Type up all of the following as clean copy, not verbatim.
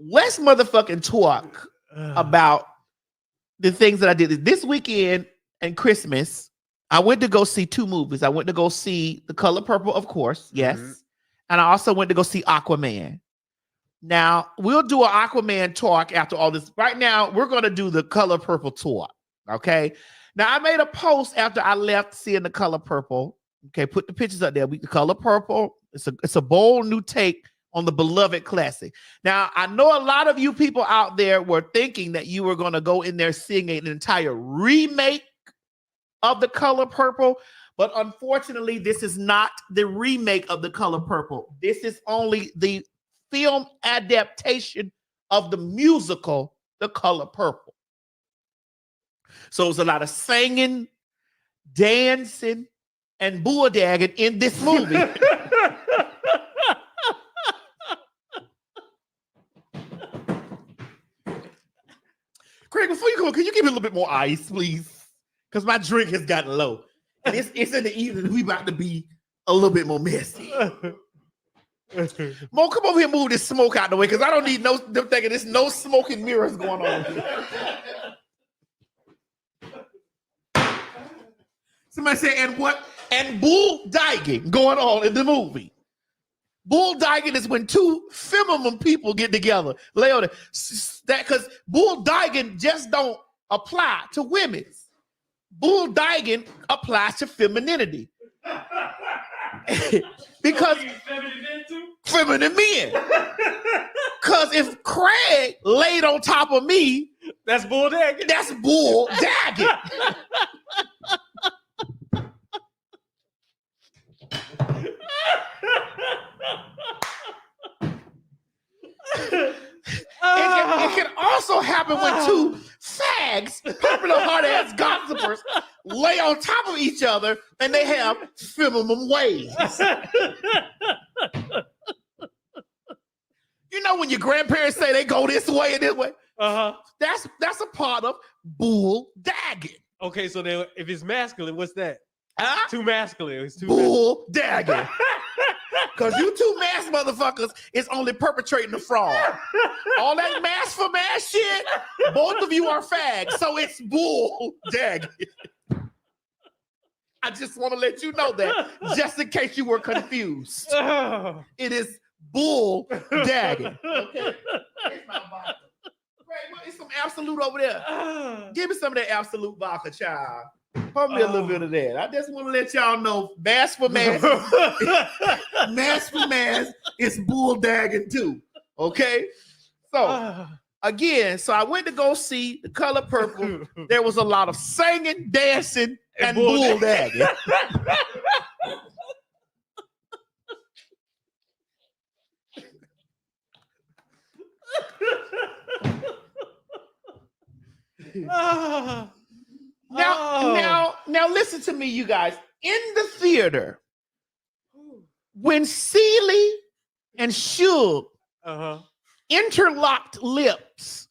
let's motherfucking talk about the things that I did this weekend and Christmas. I went to go see 2 movies. I went to go see The Color Purple, of course, yes. Mm-hmm. And I also went to go see Aquaman. Now, we'll do an Aquaman talk after all this. Right now, we're going to do The Color Purple talk, okay? Now, I made a post after I left seeing The Color Purple. Okay, put the pictures up there. The Color Purple, it's a bold new take on the beloved classic. Now, I know a lot of you people out there were thinking that you were going to go in there seeing an entire remake of The Color Purple, but unfortunately, this is not the remake of The Color Purple. This is only the film adaptation of the musical The Color Purple. So it's a lot of singing, dancing, and bulldagging in this movie. Craig, before you go, can you give me a little bit more ice, please? Because my drink has gotten low. And it's in the evening. We about to be a little bit more messy. Mo, come over here and move this smoke out the way, because I don't need them thinking there's no smoke and mirrors going on here. Somebody say, and what? And bulldagging going on in the movie. Bulldagging is when 2 feminine people get together. Lay on it. That because bulldagging just don't apply to women. Bulldagging applies to femininity. Because feminine men. Because if Craig laid on top of me, that's bulldagging. That's bulldagging. It can also happen when 2 fags, popular hard-ass gossipers, lay on top of each other and they have feminine ways. You know when your grandparents say they go this way and this way? Uh-huh. That's a part of bulldagging. Okay, so then if it's masculine, what's that? Huh? Too masculine. It's too bulldagging. Because you 2 mass motherfuckers is only perpetrating the fraud. All that mass for mass shit, both of you are fags, so it's bulldagging. I just want to let you know that, just in case you were confused. It is bulldagging. Okay? It's my vodka. Great, what is some Absolute over there? Give me some of that Absolute vodka, child. Pour me a little bit of that. I just want to let y'all know, mass for mass, mass for mass is bulldagging too. Okay? So, again, I went to go see The Color Purple. There was a lot of singing, dancing, and bulldagging. Now, listen to me, you guys. In the theater, when Celie and Shug interlocked lips,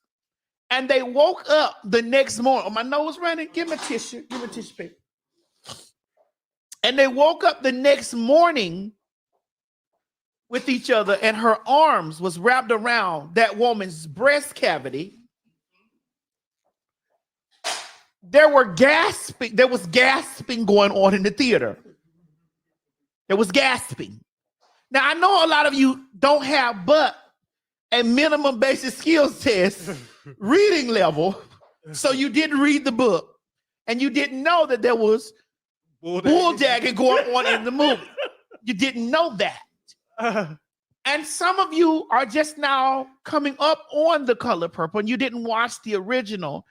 and they woke up the next morning. Oh, my nose running. Give me a tissue. Give me a tissue paper. And they woke up the next morning with each other, and her arms was wrapped around that woman's breast cavity. There was gasping going on in the theater. There was gasping. Now, I know a lot of you don't have but a minimum basic skills test reading level, so you didn't read the book, and you didn't know that there was bulldagging going on in the movie. You didn't know that. And some of you are just now coming up on The Color Purple, and you didn't watch the original.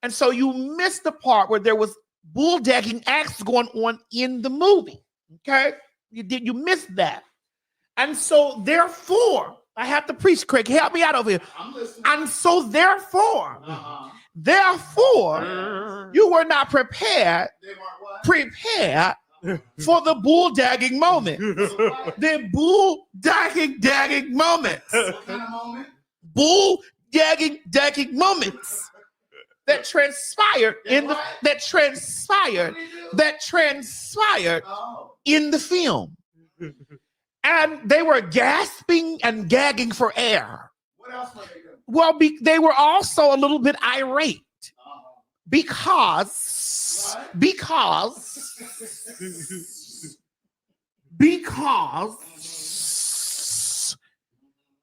And so you missed the part where there was bulldagging acts going on in the movie. Okay? You missed that. And so therefore, I have to preach, Craig. Help me out over here. I'm listening. And so therefore, you were not prepared. Prepared for the bulldagging moment. The bulldagging moments. What kind of moment? Bulldagging moments. That transpired in the film. And they were gasping and gagging for air. What else were they doing? Well, they were also a little bit irate because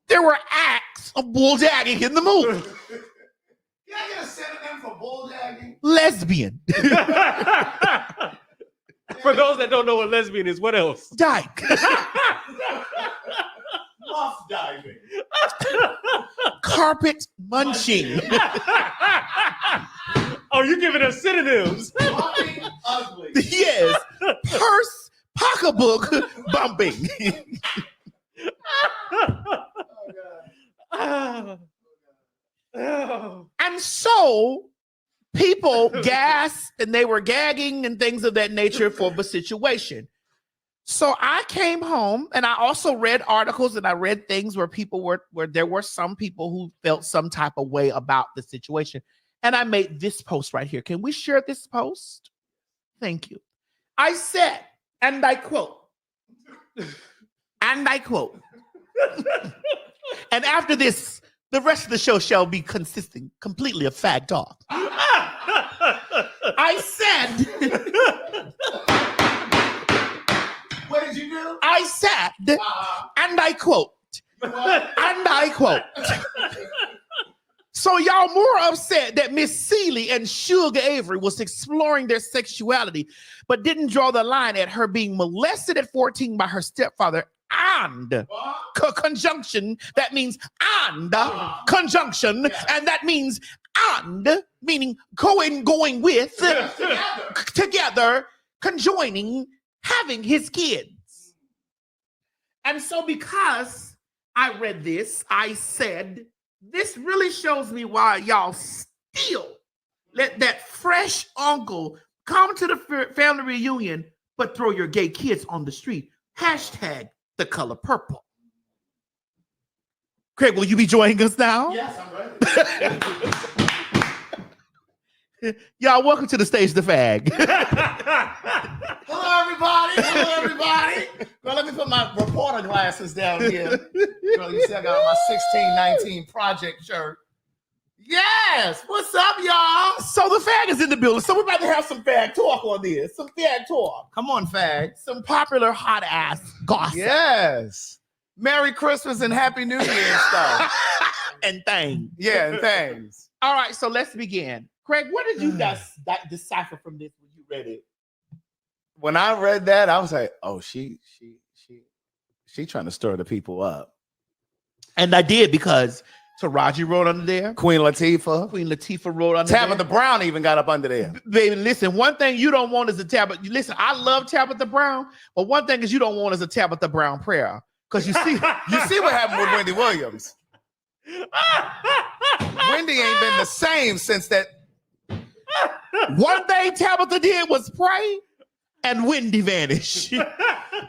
there were acts of bulldagging in the movie. Can I get a synonym for bulldagging? Lesbian. For those that don't know what lesbian is, what else? Dyke. Muff diving. Carpet munching. Oh, you're giving us synonyms. Bumping ugly. Yes. Purse pocketbook bumping. Oh, God. And so people gasped and they were gagging and things of that nature for the situation. So I came home and I also read articles and I read things where there were some people who felt some type of way about the situation. And I made this post right here. Can we share this post? Thank you. I said, and I quote, and after this, the rest of the show shall be consisting completely of fag talk. I said, What did you do? I said, and I quote, so y'all more upset that Miss Celie and Shug Avery was exploring their sexuality, but didn't draw the line at her being molested at 14 by her stepfather and conjunction. That means and conjunction, and that means and meaning going with together, conjoining, having his kids. And so because I read this, I said, this really shows me why y'all still let that fresh uncle come to the family reunion, but throw your gay kids on the street. Hashtag the color purple. Craig, will you be joining us now? Yes, I'm ready. Y'all, welcome to the stage, the fag. Hello, everybody. Hello, everybody. Girl, let me put my reporter glasses down here. Girl, you see I got my 1619 project shirt. Yes. What's up, y'all? So the fag is in the building. So we're about to have some fag talk on this. Some fag talk. Come on, fag. Some popular hot ass gossip. Yes. Merry Christmas and Happy New Year and stuff. And things. Yeah, and things. All right, so let's begin. Craig, what did you decipher from this when you read it? When I read that, I was like, oh, she trying to stir the people up. And I did, because Taraji wrote under there. Queen Latifah wrote under there. Tabitha Brown even got up under there. Baby, listen, one thing you don't want is a Tabitha. Listen, I love Tabitha Brown, but one thing is you don't want is a Tabitha Brown prayer. Because you see what happened with Wendy Williams. Wendy ain't been the same since that. One thing Tabitha did was pray, and Wendy vanished.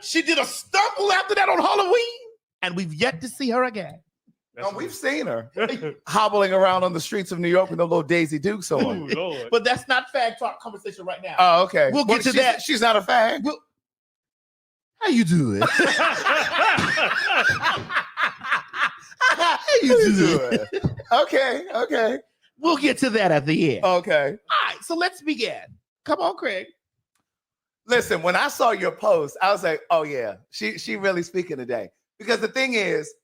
She did a stumble after that on Halloween, and we've yet to see her again. No, we've seen her hobbling around on the streets of New York with a little Daisy Dukes on. Ooh, Lord. But that's not fag talk conversation right now. Oh, okay. We'll get to that. She's not a fag. How you doing? How you doing? Okay. We'll get to that at the end. Okay. All right, so let's begin. Come on, Craig. Listen, when I saw your post, I was like, oh yeah, she really speaking today. Because the thing is,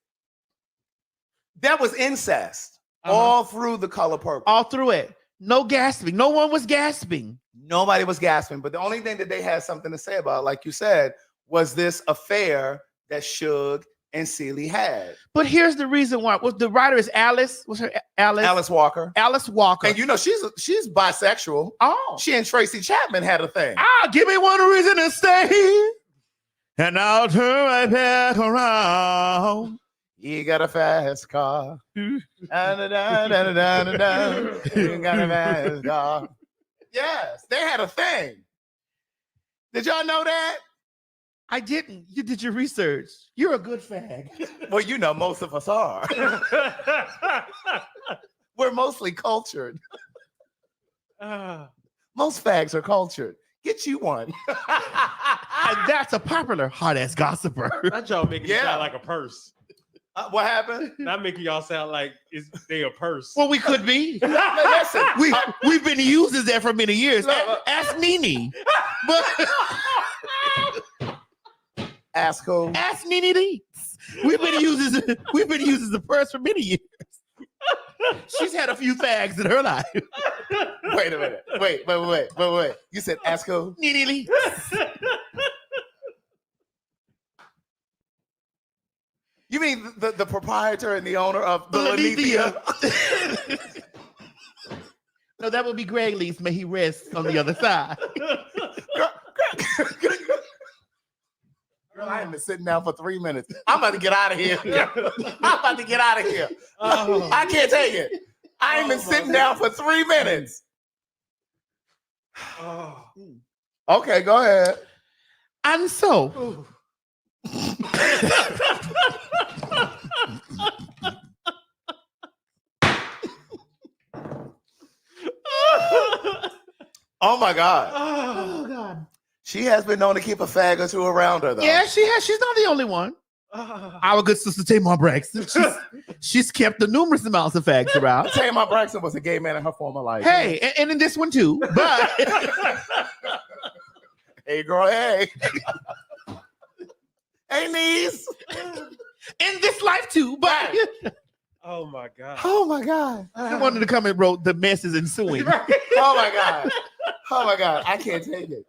that was incest all through The Color Purple. All through it. No gasping. No one was gasping. Nobody was gasping. But the only thing that they had something to say about, like you said, was this affair that Shug and Celie had. But here's the reason why. The writer is Alice. What's her Alice? Alice Walker. Alice Walker. And you know, she's bisexual. Oh. She and Tracy Chapman had a thing. Give me one reason to stay, and I'll turn right back around. You got a fast car. You got a fast car. Yes, they had a thing. Did y'all know that? I didn't. You did your research. You're a good fag. Well, you know, most of us are. We're mostly cultured. Most fags are cultured. Get you one. And that's a popular hot ass gossiper. That y'all making it sound like a purse. What happened? Not making y'all sound like they a purse. Well, we could be. Listen, We've been used as that for many years. Ask Nene. But ask who? ask Nene Leaks. We've been used as a purse for many years. She's had a few fags in her life. Wait a minute. Wait. You said ask who? Nene Leaks. You mean the proprietor and the owner of the Lanithia? No, that would be Greg Leaks. May he rest on the other side. Girl, I ain't been sitting down for 3 minutes. I'm about to get out of here. Oh. I can't take it. I ain't been sitting down for 3 minutes. Oh. Okay, go ahead. And so, Oh my God. oh God, She has been known to keep a fag or two around her, though. yeah, she has. She's not the only one. Our good sister Tamar Braxton. She's kept the numerous amounts of fags around. Tamar Braxton was a gay man in her former life. Hey, and in this one too. But Hey, girl, hey. Hey, niece. in this life too. But Oh my God. Oh my God. I wanted to come and wrote the mess is ensuing. Oh my God. Oh my God. I can't take it.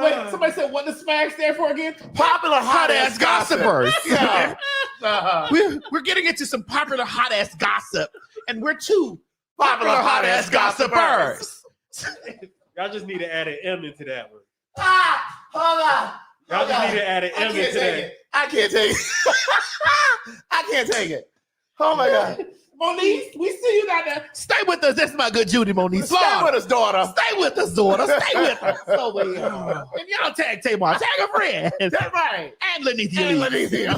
Wait, somebody said what does SMAG stand for again? Popular Hot ass gossipers. Yeah. Uh-huh. We're getting into some popular hot ass gossip, and we're two Popular hot ass gossipers. Y'all just need to add an M into that one. Hold on. Y'all just need to add an M into that. I can't take it. I can't take it. Oh my God. Monique, we see you down there. Stay with us. That's my good Judy, Monique. Stay with us, daughter. Stay with us, daughter. Stay with us. So we, and y'all tag Tamar. Tag a friend. That's right. And Lanithia. And Lanithia.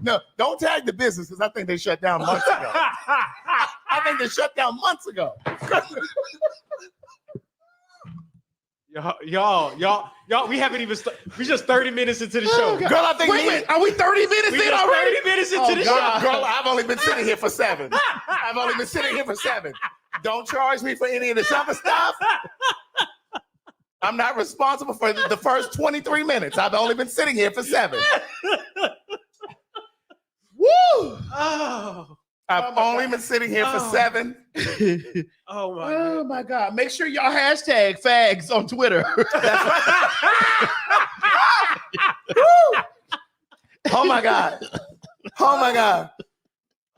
No, don't tag the business because I think they shut down months ago. Y'all, we haven't even we just 30 minutes into the show. God. Girl, I think Wait, are we 30 minutes We in just already? 30 minutes into the God, show. girl, I've only been sitting here for 7. Don't charge me for any of this other stuff. I'm not responsible for the first 23 minutes. I've only been sitting here for 7. Woo! Oh, I've only been sitting here for 7. oh my Oh God. my God. Make sure y'all hashtag fags on Twitter. Oh my God.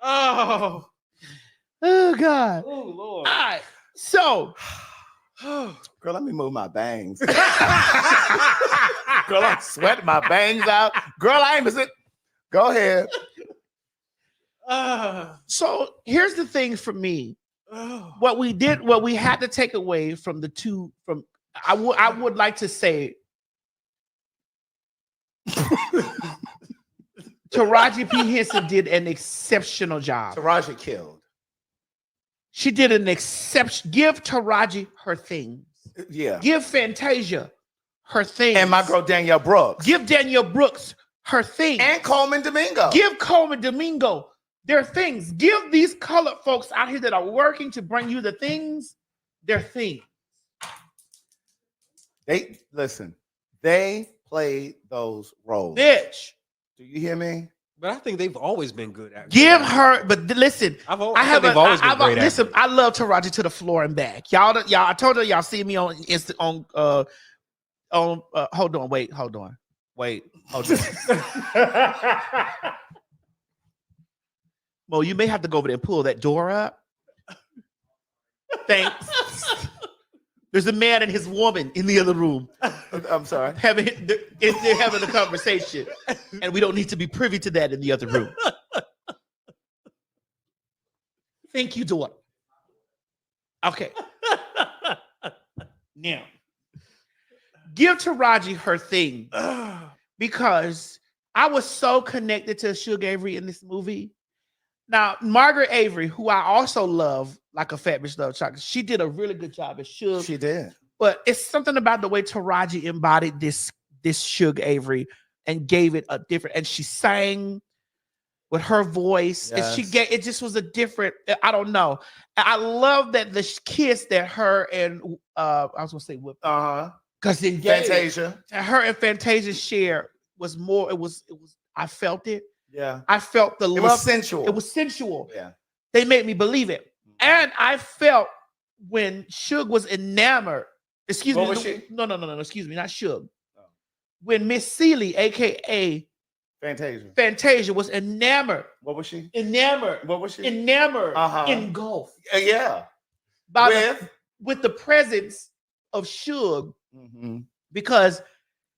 Oh, Oh God. oh All Lord. right. So Girl, let me move my bangs. Girl, I'm sweating my bangs out. Girl, I ain't been sitting. Go ahead. so here's the thing for me. Oh. What we had to take away from the two from I would like to say Taraji P. Henson did an exceptional job. Taraji killed. She did an exception. Give Taraji her things. Yeah. Give Fantasia her things. And my girl Danielle Brooks. Give Danielle Brooks her things. And Coleman Domingo. Give Coleman Domingo their things. Give these colored folks out here that are working to bring you the things, their things. They played those roles. Bitch. Do you hear me? But I think they've always been good at Give her, but listen, I they've always been great at listen, I love Taraji to the floor and back. Y'all, I told her y'all see me on hold on, hold on. Mo, you may have to go over there and pull that door up. Thanks. There's a man and his woman in the other room. I'm sorry. They're having a conversation, and we don't need to be privy to that in the other room. Thank you, daughter. Okay. Now, give Taraji her thing because I was so connected to Shug Avery in this movie. Now, Margaret Avery, who I also love like a fat bitch love chocolate, she did a really good job as Shug. She did. But it's something about the way Taraji embodied this this Shug Avery and gave it a different. And she sang with her voice, and she gave it. Just was a different. I don't know. I love that the kiss that her and I was gonna say with because Fantasia, her and Fantasia share was more. It was. I felt it. Yeah, I felt the. It was sensual. It was sensual. Yeah, they made me believe it, and I felt when Shug was enamored. Excuse me. What was she? No. Excuse me, not Shug. Oh. When Miss Celie, aka Fantasia, was enamored. What was she? Enamored. What was she? Enamored. Engulfed. Yeah. With the presence of Shug, because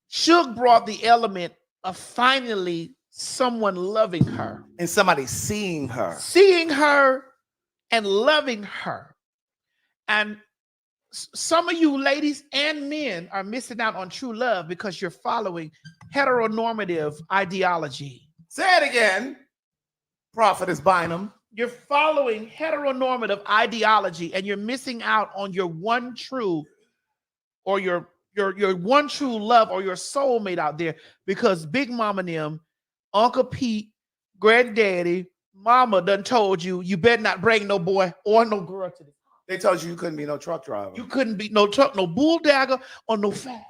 Shug brought the element of finally someone loving her and somebody seeing her and loving her. And some of you ladies and men are missing out on true love because you're following heteronormative ideology. Say it again, Prophetess Bynum. You're following heteronormative ideology, and you're missing out on your one true, or your one true love, or your soulmate out there, because Big Mama and them, Uncle Pete, Granddaddy, Mama done told you better not bring no boy or no girl to this. They told you couldn't be no truck driver. You couldn't be no truck, no bulldagger, or no fat.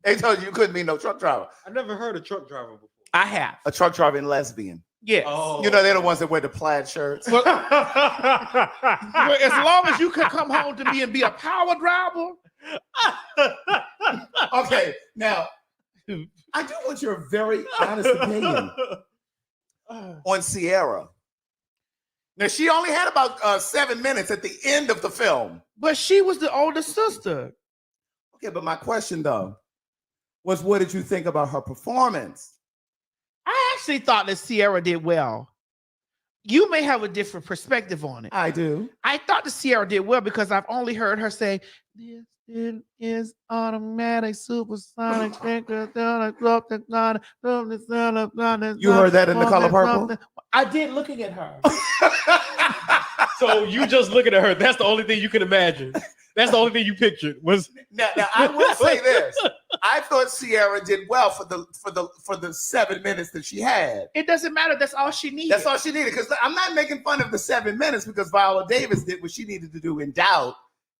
They told you couldn't be no truck driver. I never heard a truck driver before. I have. A truck driving lesbian. Yes. Oh. You know, they're the ones that wear the plaid shirts. Well, as long as you can come home to me and be a power driver. Okay, now, I do want your very honest opinion on Ciara. Now, she only had about 7 minutes at the end of the film. But she was the older sister. Okay, but my question, though, was what did you think about her performance? I actually thought that Ciara did well. You may have a different perspective on it. I do. I thought that Ciara did well because I've only heard her say, "This is automatic, supersonic." You heard that in The Color Purple? I did, looking at her. So you just looking at her. That's the only thing you can imagine. That's the only thing you pictured was. Now I will say this. I thought Ciara did well for the 7 minutes that she had. It doesn't matter. That's all she needed. That's all she needed. Because I'm not making fun of the 7 minutes, because Viola Davis did what she needed to do in Doubt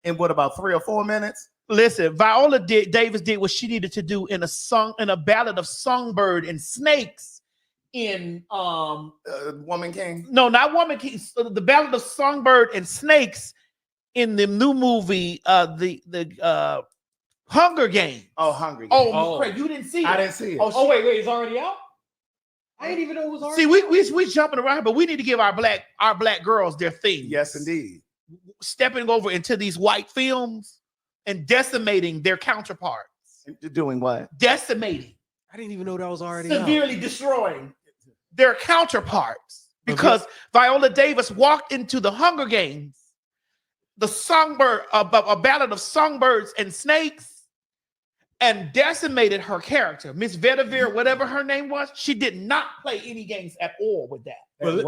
in what, about 3 or 4 minutes? Listen, Viola Davis did what she needed to do in a ballad of songbird and snakes in Woman King. No, not Woman King. The ballad of songbird and snakes in the new movie, the Hunger Games. Oh, Hunger Games. Oh, Craig, you didn't see it. I didn't see it. Oh, wait, it's already out? I didn't even know it was already out. We jumping around, but we need to give our black girls their thing. Yes, indeed. Stepping over into these white films and decimating their counterparts. Doing what? Decimating. I didn't even know that was already severely destroying their counterparts, because Viola Davis walked into the Hunger Games, the songbird, a ballad of songbirds and snakes, and decimated her character, Miss Vedivere, whatever her name was. She did not play any games at all with that. At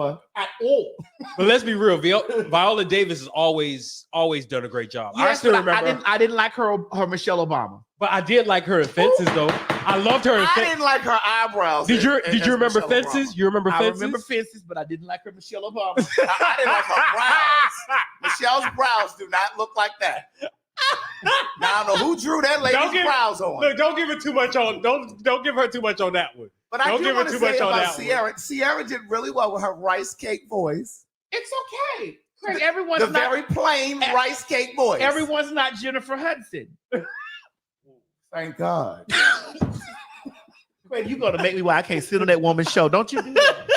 all. But let's be real. Viola Davis has always done a great job. Yes, I still remember. I didn't like her Michelle Obama. But I did like her in Fences, though. I loved her in Fences. I didn't like her eyebrows. Did you remember Michelle Fences? Obama. You remember Fences? I remember Fences, but I didn't like her Michelle Obama. I didn't like her brows. Michelle's brows do not look like that. Now I don't know who drew that lady's brows on. Look, don't give it too much on. Don't give her too much on that one. But I do want to say about Ciara. Ciara did really well with her rice cake voice. It's okay. Craig, everyone's not very plain rice cake voice. Everyone's not Jennifer Hudson. Thank God. Craig, you're gonna make me why I can't sit on that woman's show. Don't you do that?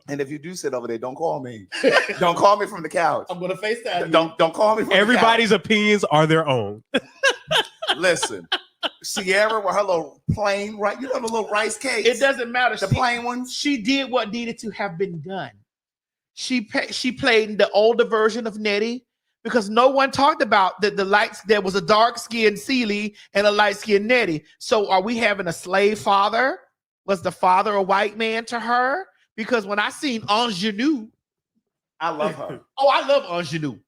And if you do sit over there, don't call me. Don't call me from the couch. I'm gonna FaceTime you. Don't call me from Everybody's the couch. Opinions are their own. Listen, Ciara with her little plain, right? You know the little rice cakes. It doesn't matter. The plain ones. She did what needed to have been done. She played the older version of Nettie, because no one talked about that there was a dark-skinned Celie and a light-skinned Nettie. So are we having a slave father? Was the father a white man to her? Because when I seen Ingenue, I love her. Oh, I love Ingenue.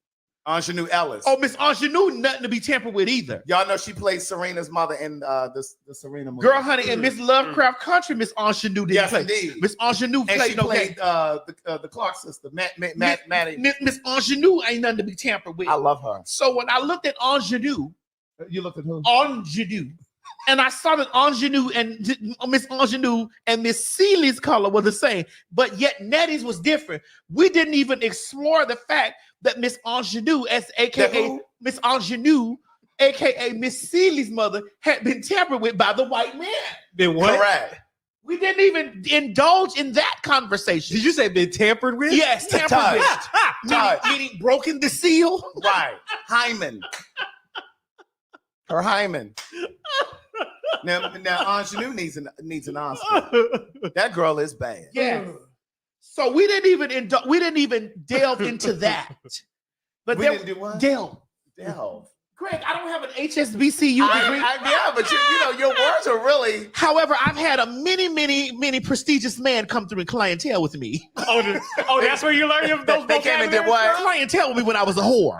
Ingenue Ellis. Oh, Miss Ingenue, nothing to be tampered with either. Y'all know she played Serena's mother in the Serena movie. Girl, honey, and Miss Lovecraft Country, Miss Ingenue didn't Yes, play. indeed. Miss Ingenue And she played the Clark sister, Maddie. Miss Ingenue ain't nothing to be tampered with. I love her. So when I looked at Ingenue, You looked at who? Ingenue, and I saw that Ingenue and Miss Ingenue and Miss Celie's color were the same, but yet Nettie's was different. We didn't even explore the fact that Miss Ingenue, as AKA Miss Ingenue, AKA Miss Celie's mother, had been tampered with by the white man. Been what? Correct. We didn't even indulge in that conversation. Did you say been tampered with? Yes, tampered with. Meaning broken the seal. Right. Hyman. Her hymen. Now Ingenue needs an Oscar. That girl is bad. Yes. So we didn't even delve into that. But We didn't do what? delve. Greg, I don't have an HSBCU degree. Yeah, but your words are really. However, I've had a many prestigious man come through and clientele with me. Oh, that's where you learn those They came and did what? Clientele with me when I was a whore.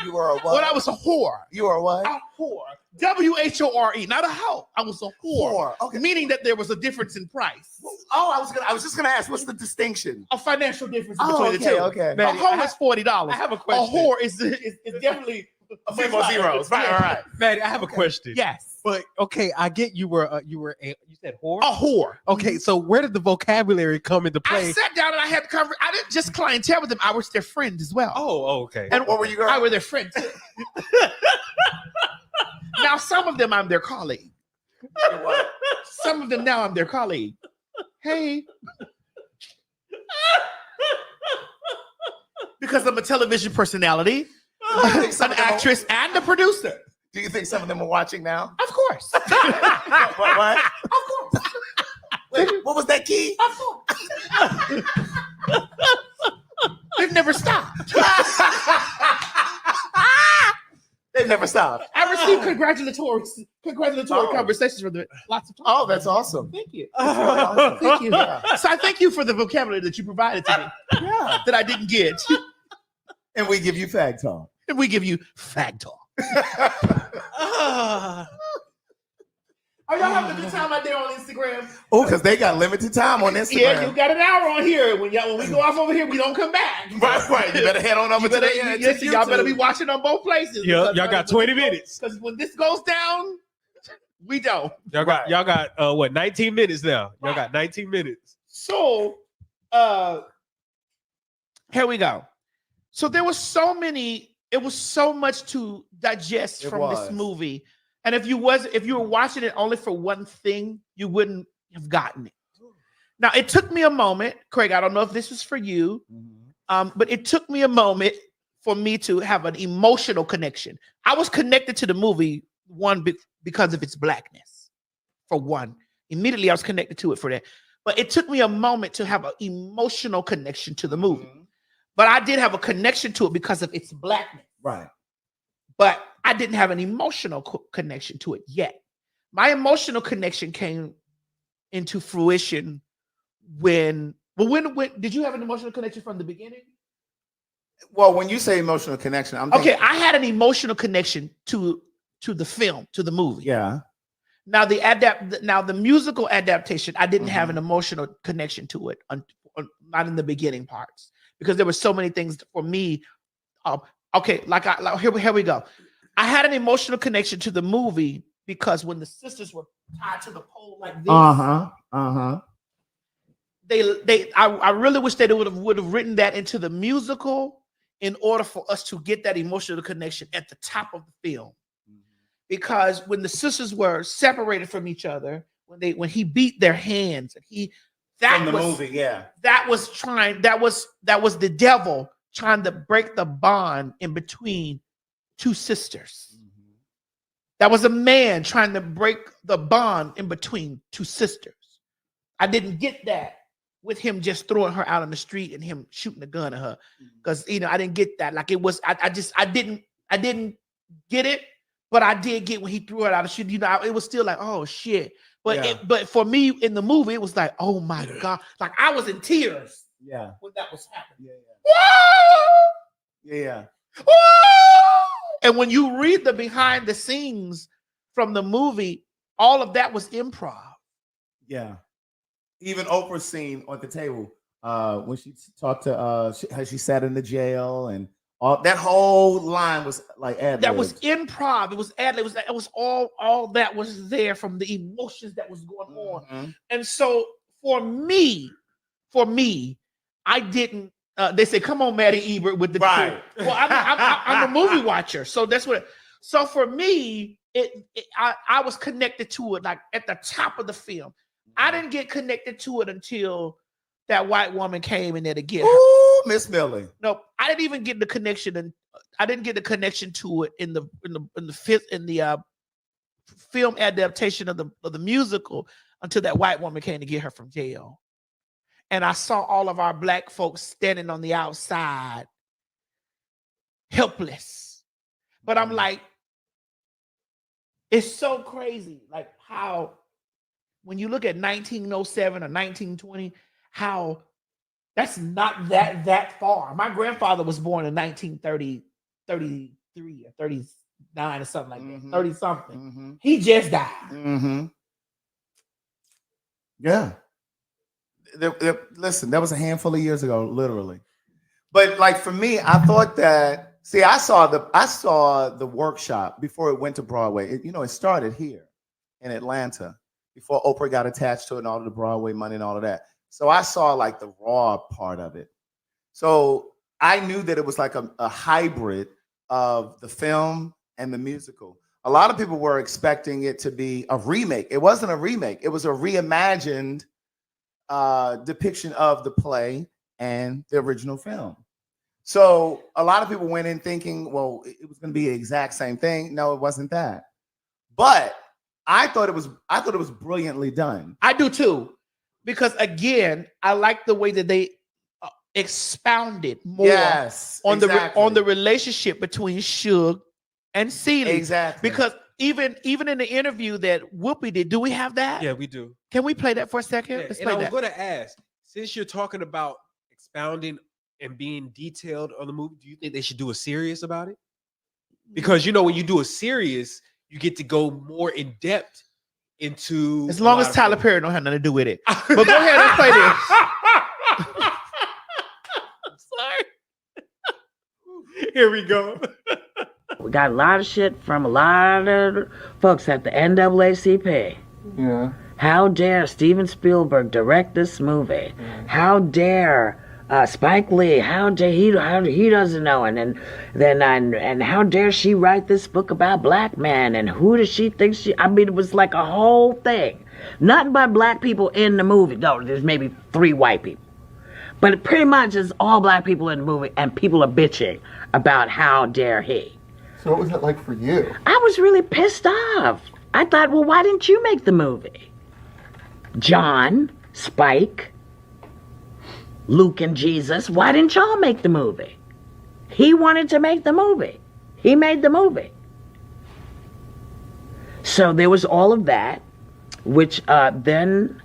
You were a what? When I was a whore. You were a what? A whore. WHORE, not a hoe. I was a whore. Okay. Meaning that there was a difference in price. Oh, I was just gonna ask, what's the distinction? A financial difference between the two. Okay. A hoe is $40. I have a question. A whore is definitely A few more zeros. Right. Maddie, I have a question. Yes. But okay, I get you said whore. A whore. Okay, so where did the vocabulary come into I play? sat down and I had to cover. I didn't just clientele with them. I was their friend as well. Okay. And What were you, girl? I was their friend too. Now some of them I'm their colleague. What? Some of them now I'm their colleague. Hey. Because I'm a television personality, an actress, and a producer. Do you think some of them are watching now? Of course. What? Of course. Wait, what was that key? Of course. They've never stopped. They've never stopped. I received congratulatory conversations from them. Lots of times. Oh, that's awesome. Thank you. That's really awesome. Thank you. Yeah. So I thank you for the vocabulary that you provided to me Yeah. that I didn't get. And we give you fag talk. And we give you fag talk. Are y'all having a good time out there on Instagram? Oh, because they got limited time on Instagram. Yeah, you got an hour on here. When we go off over here, we don't come back. Right. You better head on over to y'all better be watching on both places. Y'all got 20 minutes. Because when this goes down, we don't. Y'all got 19 minutes now. Y'all got 19 minutes. So here we go. So there was so much to digest from this movie. And if you were watching it only for one thing, you wouldn't have gotten it. Now, it took me a moment, Craig, I don't know if this was for you, but it took me a moment for me to have an emotional connection. I was connected to the movie, because of its blackness, for one. Immediately, I was connected to it for that. But it took me a moment to have an emotional connection to the movie. But I did have a connection to it because of its blackness. Right. But I didn't have an emotional connection to it yet. My emotional connection came into fruition when did you have an emotional connection from the beginning? Well, when you say emotional connection, I'm thinking, I had an emotional connection to the film, to the movie. Yeah. Now the musical adaptation, I didn't have an emotional connection to it, not in the beginning parts, because there were so many things for me. Here we go. I had an emotional connection to the movie because when the sisters were tied to the pole like this, I really wish they would have written that into the musical in order for us to get that emotional connection at the top of the film. Because when the sisters were separated from each other, when he beat their hands, and that was the devil trying to break the bond in between two sisters. That was a man trying to break the bond in between two sisters. I didn't get that with him just throwing her out on the street and him shooting a gun at her, because I didn't get that. Like, it was, I didn't get it, but I did get when he threw her out of the street. It was still like, oh shit. But but for me in the movie, it was like, oh my God, like I was in tears. Yeah. When that was happening. Yeah. Yeah. Woo! And when you read the behind the scenes from the movie, all of that was improv. Yeah. Even Oprah's scene at the table, when she talked to how she sat in the jail and all that whole line was like ad-libbed. That was improv. It was ad. It was all that was there from the emotions that was going on. And so for me, I didn't. They say, "Come on, Maddie Ebert with the right." Well, I'm a movie watcher, so that's what. So for me, I was connected to it like at the top of the film. I didn't get connected to it until that white woman came in there to get her. Ooh, Miss Millie. No, I didn't even get the connection, and I didn't get the connection to it in the film adaptation of the musical until that white woman came to get her from jail. And I saw all of our black folks standing on the outside, helpless. But I'm like, it's so crazy, like how when you look at 1907 or 1920, how that's not that far. My grandfather was born in 1930, 33 or 39 or something like that, 30 something. He just died. Yeah. Listen, that was a handful of years ago, literally. But like for me, I thought that. See, I saw the workshop before it went to Broadway. It started here in Atlanta before Oprah got attached to it and all of the Broadway money and all of that. So I saw like the raw part of it. So I knew that it was like a hybrid of the film and the musical. A lot of people were expecting it to be a remake. It wasn't a remake. It was a reimagined depiction of the play and the original film. So a lot of people went in thinking, well, it was going to be the exact same thing. No, it wasn't that. But I thought it was brilliantly done. I do too, because again, I like the way that they expounded more on the relationship between Shug and Celie. Exactly. Because even in the interview that Whoopi did, do we have that? Yeah, we do. Can we play that for a second? Yeah, Let's and play I was that. going to ask, since you're talking about expounding and being detailed on the movie, do you think they should do a series about it? Because when you do a series, you get to go more in depth into. As long as Tyler Perry don't have nothing to do with it. But go ahead and play this. I'm sorry. Here we go. We got a lot of shit from a lot of folks at the NAACP. Yeah. How dare Steven Spielberg direct this movie? How dare Spike Lee? How dare he doesn't know? And how dare she write this book about black men? And who does she think she? I mean, it was like a whole thing. Nothing but black people in the movie. No, there's maybe 3 white people, but it pretty much is all black people in the movie, and people are bitching about how dare he. So what was it like for you? I was really pissed off. I thought, well, why didn't you make the movie? John, Spike, Luke, and Jesus, why didn't y'all make the movie? He wanted to make the movie. He made the movie. So there was all of that, which then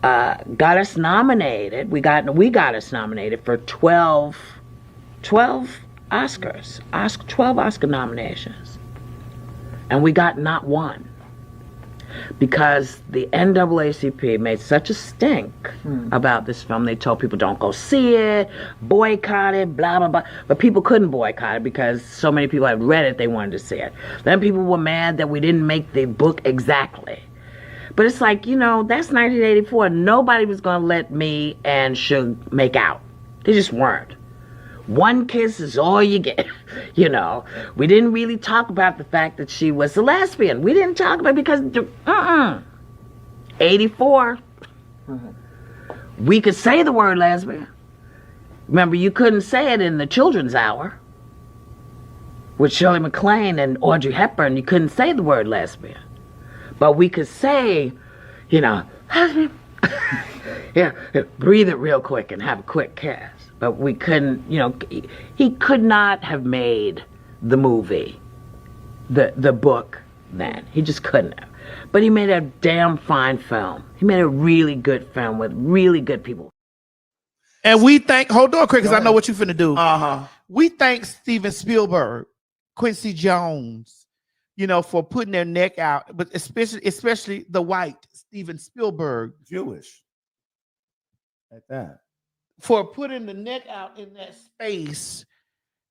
got us nominated. We got us nominated for 12 Oscars, 12 Oscar nominations. And we got not one. Because the NAACP made such a stink about this film. They told people don't go see it, boycott it, blah, blah, blah. But people couldn't boycott it because so many people had read it, they wanted to see it. Then people were mad that we didn't make the book exactly. But it's like, that's 1984. Nobody was going to let me and Shug make out. They just weren't. One kiss is all you get, We didn't really talk about the fact that she was a lesbian. We didn't talk about it because, 84. We could say the word lesbian. Remember, you couldn't say it in the children's hour. With Shirley MacLaine and Audrey Hepburn, you couldn't say the word lesbian. But we could say, lesbian. Yeah, breathe it real quick and have a quick kiss. But we couldn't, he could not have made the movie, the book then. He just couldn't have. But he made a damn fine film. He made a really good film with really good people. And we hold on, Craig, because I know what you're finna do. We thank Steven Spielberg, Quincy Jones, for putting their neck out, but especially the white Steven Spielberg, Jewish. Like that. for putting the neck out in that space,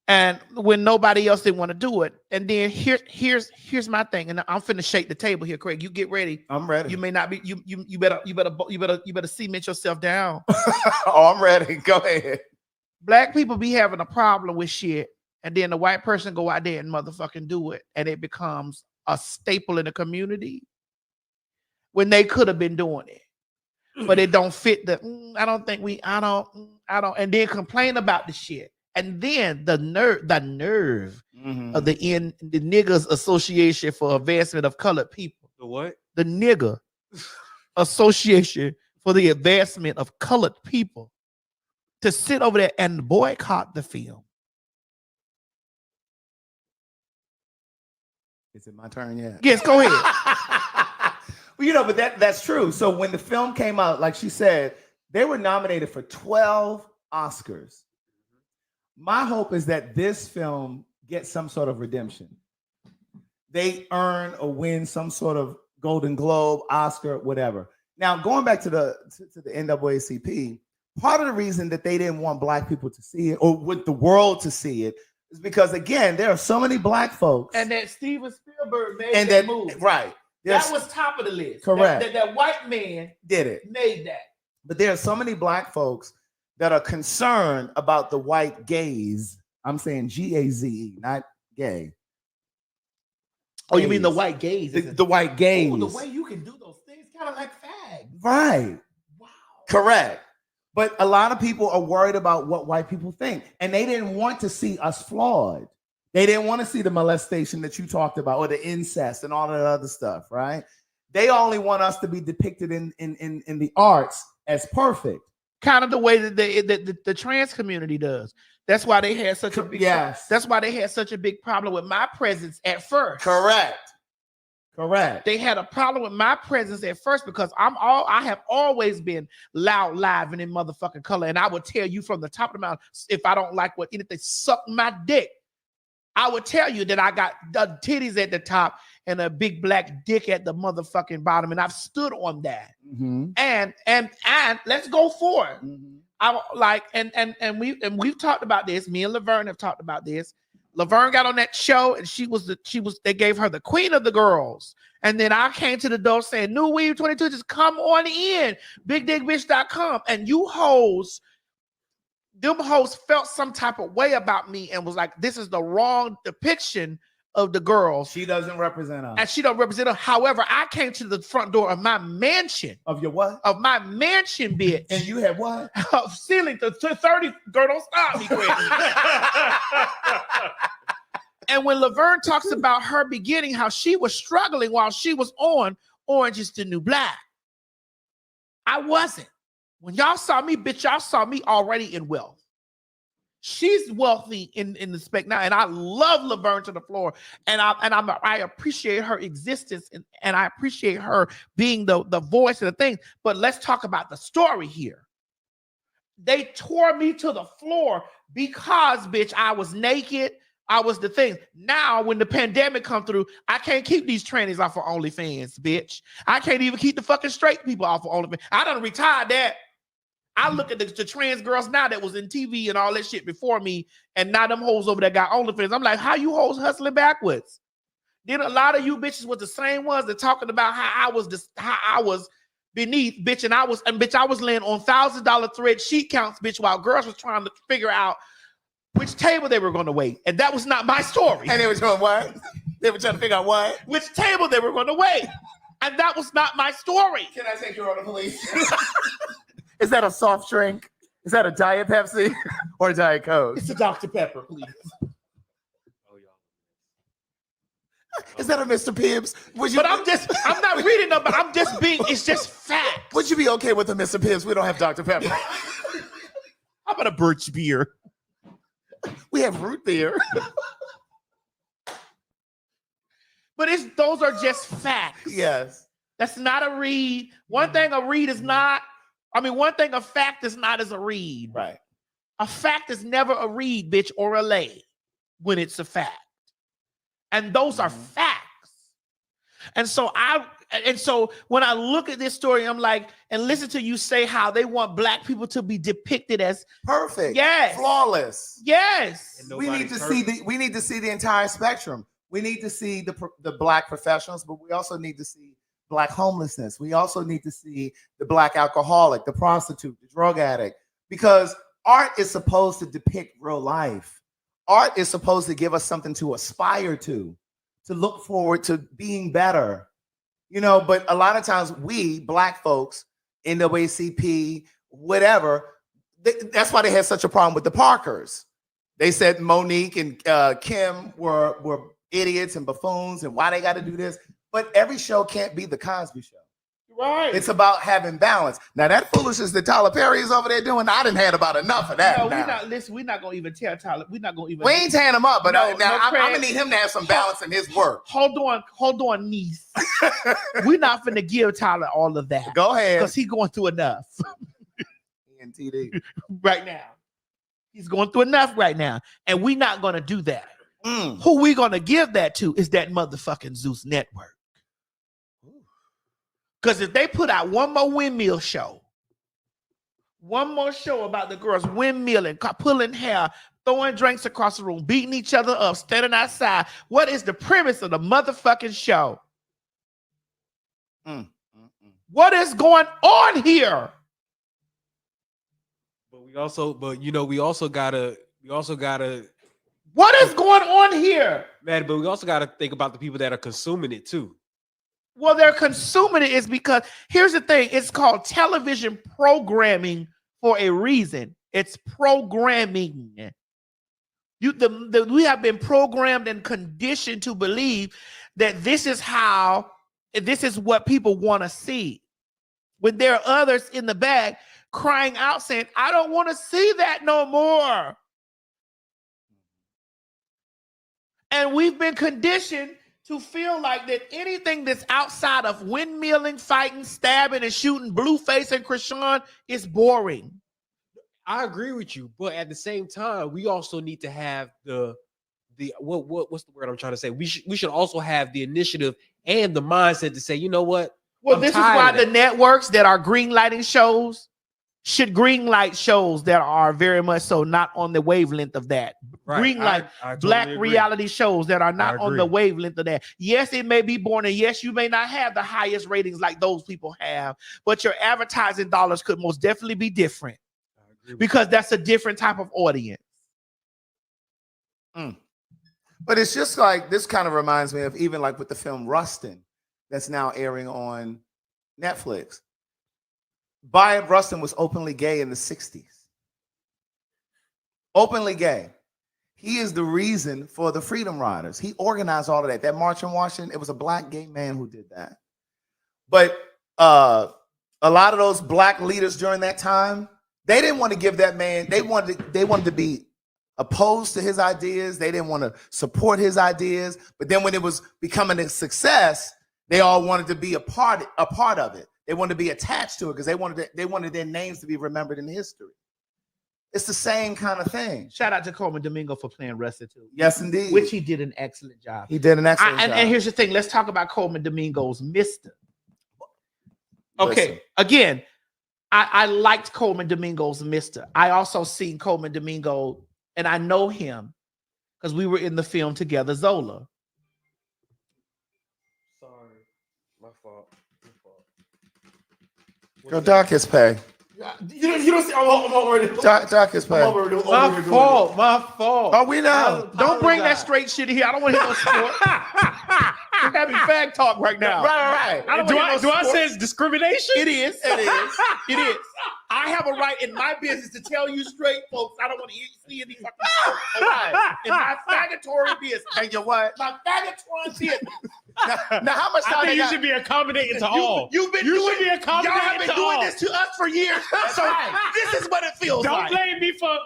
and when nobody else didn't want to do it. And then here's my thing, and I'm finna shake the table here, Craig. You get ready. I'm ready. You may not be. You better cement yourself down. Oh, I'm ready. Go ahead. Black people be having a problem with shit, and then the white person go out there and motherfucking do it, and it becomes a staple in the community when they could have been doing it. But it don't fit I don't, and then complain about the shit. And then the nerve of the Niggers Association for Advancement of Colored People. The what? The Nigger Association for the Advancement of Colored People to sit over there and boycott the film. Is it my turn yet? Yes, go ahead. Well, but that's true. So when the film came out, like she said, they were nominated for 12 Oscars. My hope is that this film gets some sort of redemption. They earn or win some sort of Golden Globe, Oscar, whatever. Now, going back to the NAACP, part of the reason that they didn't want Black people to see it or with the world to see it is because, again, there are so many Black folks. And that Steven Spielberg made that move. Right. That was top of the list. Correct. That white man did it. Made that. But there are so many Black folks that are concerned about the white gaze. I'm saying Gaze, not gay. Oh, you mean the white gaze? The white gaze. Oh, the way you can do those things, kind of like fag. Right. Wow. Correct. But a lot of people are worried about what white people think. And they didn't want to see us flawed. They didn't want to see the molestation that you talked about or the incest and all that other stuff, right? They only want us to be depicted in the arts as perfect. Kind of the way that the trans community does. That's why they had such a big That's why they had such a big problem with my presence at first. Correct. They had a problem with my presence at first because I have always been loud, live, and in motherfucking color. And I would tell you from the top of the mountain, if I don't like what anything, suck my dick. I would tell you that I got the titties at the top and a big black dick at the motherfucking bottom, and I've stood on that. Mm-hmm. And let's go for it. Mm-hmm. I like and we've talked about this. Me and Laverne have talked about this. Laverne got on that show and they gave her the queen of the girls. And then I came to the door saying, New Weave 22, just come on in, bigdickbitch.com. And them hoes felt some type of way about me and was like, this is the wrong depiction of the girls. She doesn't represent us. And she don't represent us. However, I came to the front door of my mansion. Of your what? Of my mansion, bitch. And you had what? Of ceiling to 30. Girl, don't stop me, quick. And when Laverne talks about her beginning, how she was struggling while she was on Orange is the New Black. I wasn't. When y'all saw me, bitch, y'all saw me already in wealth. She's wealthy in the spec now, and I love Laverne to the floor, and I appreciate her existence, and I appreciate her being the voice of the thing. But let's talk about the story here. They tore me to the floor because, bitch, I was naked. I was the thing. Now, when the pandemic come through, I can't keep these trannies off of OnlyFans, bitch. I can't even keep the fucking straight people off of OnlyFans. I done retired that. I look at the trans girls now that was in TV and all that shit before me, and now them hoes over there got OnlyFans. I'm like, how you hoes hustling backwards? Then a lot of you bitches was the same ones that talking about how I was beneath, bitch, and I was laying on $1,000 thread sheet counts, bitch, while girls was trying to figure out which table they were going to wait, and that was not my story. And they were doing what? They were trying to figure out what? Which table they were going to wait, and that was not my story. Can I take you on the police? Is that a soft drink? Is that a Diet Pepsi or a Diet Coke? It's a Dr. Pepper, please. Is that a Mr. Pibbs? I'm not reading them, but I'm just being, it's just fact. Would you be okay with a Mr. Pibbs? We don't have Dr. Pepper. How about a birch beer? We have root beer. But those are just facts. Yes. That's not a read. One thing a fact is not as a read. Right. A fact is never a read, bitch, or a lay when it's a fact. And those are facts. And so when I look at this story, I'm like, and listen to you say how they want black people to be depicted as perfect, yes, flawless. Yes. We need to see the entire spectrum. We need to see the black professionals, but we also need to see black homelessness. We also need to see the black alcoholic, the prostitute, the drug addict, because art is supposed to depict real life. Art is supposed to give us something to aspire to look forward to being better, but a lot of times we black folks, NAACP, whatever, that's why they had such a problem with the Parkers. They said Monique and Kim were idiots and buffoons and why they got to do this. But every show can't be the Cosby Show. Right. It's about having balance. Now that foolishness that Tyler Perry is over there doing, I didn't had about enough of that. No, we're not gonna even tell Tyler. We're not gonna even. We ain't tearing him up, but I'm Craig, gonna need him to have some balance in his work. Hold on, niece. We're not gonna give Tyler all of that. Go ahead, because he's going through enough. TD right now. He's going through enough right now, and we're not gonna do that. Who we gonna give that to is that motherfucking Zeus Network. Because if they put out one more windmill show, one more show about the girls windmilling, pulling hair, throwing drinks across the room, beating each other up, standing outside, what is the premise of the motherfucking show? What is going on here? But we also gotta. What is going on here, man? But we also gotta think about the people that are consuming it too. Well, they're consuming it is because here's the thing: it's called television programming for a reason. It's programming. We have been programmed and conditioned to believe that this is what people want to see. When there are others in the back crying out saying, I don't want to see that no more. And we've been conditioned to feel like that anything that's outside of windmilling, fighting, stabbing, and shooting Blueface and Krishan is boring. I agree with you, but at the same time, we also need to have what's the word I'm trying to say? We should also have the initiative and the mindset to say, you know what? Well, this is why the networks that are greenlighting shows should greenlight shows that are very much so not on the wavelength of that. Right. Greenlight I black totally reality shows that are not on the wavelength of that. Yes, it may be boring, and yes, you may not have the highest ratings like those people have, but your advertising dollars could most definitely be different because that's a different type of audience. But it's just like, this kind of reminds me of even like with the film Rustin that's now airing on Netflix. Bayard Rustin was openly gay in the 60s. Openly gay. He is the reason for the Freedom Riders. He organized all of that. That march in Washington, it was a black gay man who did that. But a lot of those black leaders during that time, they didn't want to give that man, they wanted to be opposed to his ideas. They didn't want to support his ideas. But then when it was becoming a success, they all wanted to be a part of it. They wanted to be attached to it because they wanted their names to be remembered in history. It's the same kind of thing. Shout out to Coleman Domingo for playing Rusted too. Yes, indeed. Which he did an excellent job. He did an excellent job. And here's the thing. Let's talk about Coleman Domingo's Mr. Okay, again, I liked Coleman Domingo's Mr. I also seen Coleman Domingo, and I know him because we were in the film together, Zola. Sorry, my fault. Your doc is pay. You don't see. I'm already. Doc is pay. My fault. Oh, we know. Don't bring that straight shit here. I don't want to hear no sport. We're having fag talk right now. Right. Do I say it's discrimination? It is. It is. I have a right in my business to tell you straight, folks. I don't want to see any fucking. All right. In my faggatory business. And your what? My faggatory business. Now, how much I time think they you got? should be accommodating to all. You've been You doing, should be y'all have accommodating been to doing all. this to us for years. So this is what it feels Don't like. blame me for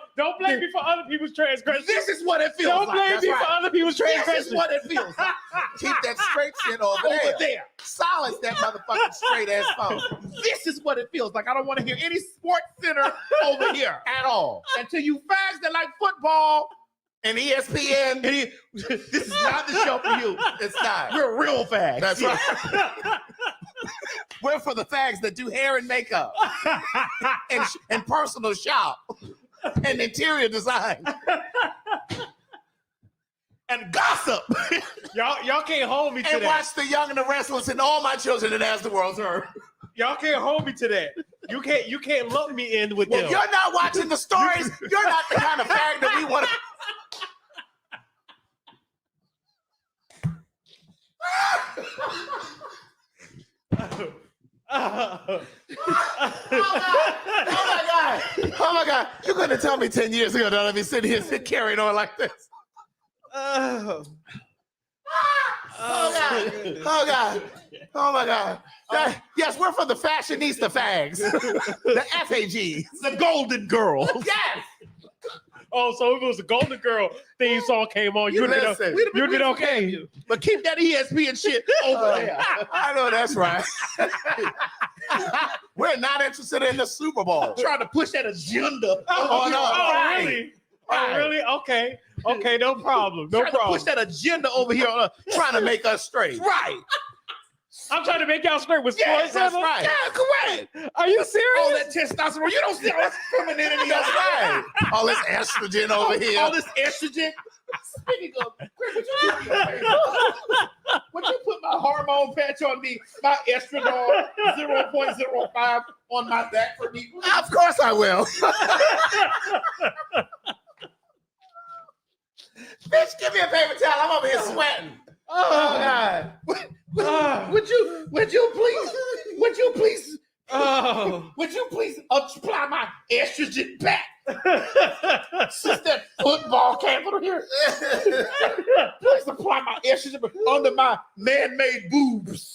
other people's transgressions. This is what it feels Don't like. blame That's me right. for other people's This transgressions. is what it feels like. Keep that straight shit over there. Silence that motherfucking straight ass phone This is what it feels like. I don't want to hear any sports center over here at all. and to you fags that like football. And ESPN, This is not the show for you. it's not. We're real fags. That's right. We're for the fags that do hair and makeup and personal shop and interior design. And gossip. Y'all can't hold me to And that. watch The Young and the Restless and All My Children and As the World Turns. Y'all can't hold me to that. You can't lump me in with Well, them. you're not watching the stories. You're not the kind of fag that we want to. Oh my God. You're going to tell me 10 years ago that I'd be sitting here carrying on like this. Oh. Oh God. Oh God. Oh my God. Yes, we're for the fashionista fags. The FAGs. The Golden Girls. Yes. Oh, so if it was a Golden Girl theme song came on, you'd have Listen, been okay. But keep that ESPN shit over there. I know that's right. We're not interested in the Super Bowl. Trying to push that agenda. Oh, no. Oh, Right. really? Right. Oh, really? Okay. Okay, no problem. No Trying to problem. push that agenda over here. Trying to make us straight. Right. I'm trying to make y'all straight with Yes, sports. that's Emma. right. Yeah, correct. Are you serious? All that testosterone. You don't see all this femininity. That's right. All this estrogen over here. All this estrogen. Speaking of, Chris, would you do me a favor? Would you put my hormone patch on me, my estradiol 0.05 on my back for me? Of course I will. Bitch, give me a paper towel. I'm over here sweating. Oh God. Would you please Oh. would you please apply my estrogen back? Since that football capital here. Please apply my estrogen under my man-made boobs.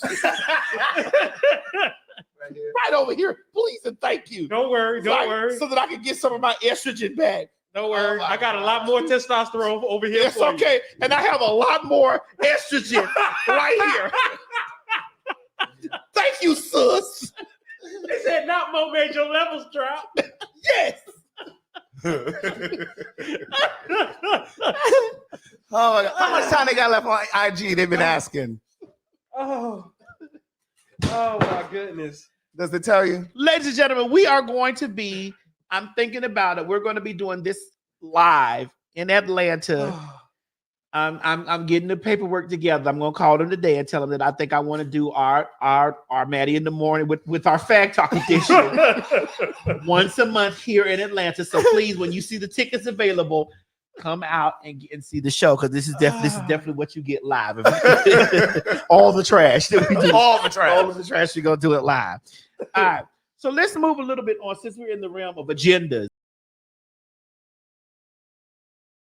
Right over here, please and thank you. Don't worry. Don't worry. So that I can get some of my estrogen back. Don't worry. Oh my I got a God. lot more testosterone over here. It's for you. okay. And I have a lot more estrogen right here. Thank you, sus. They said not more made your levels drop. Yes. Oh my God. How much time they got left on IG? They've been asking. Oh my goodness. Does it tell you? Ladies and gentlemen, we are going to be, I'm thinking about it. We're going to be doing this live in Atlanta. I'm getting the paperwork together. I'm gonna call them today and tell them that I think I want to do our Maddie in the morning with our Fag Talk edition once a month here in Atlanta. So please, when you see the tickets available, come out and see the show because this is definitely what you get live. All the trash that we do, All the trash. all of the trash. You're gonna do it live. All right. So let's move a little bit on since we're in the realm of agendas.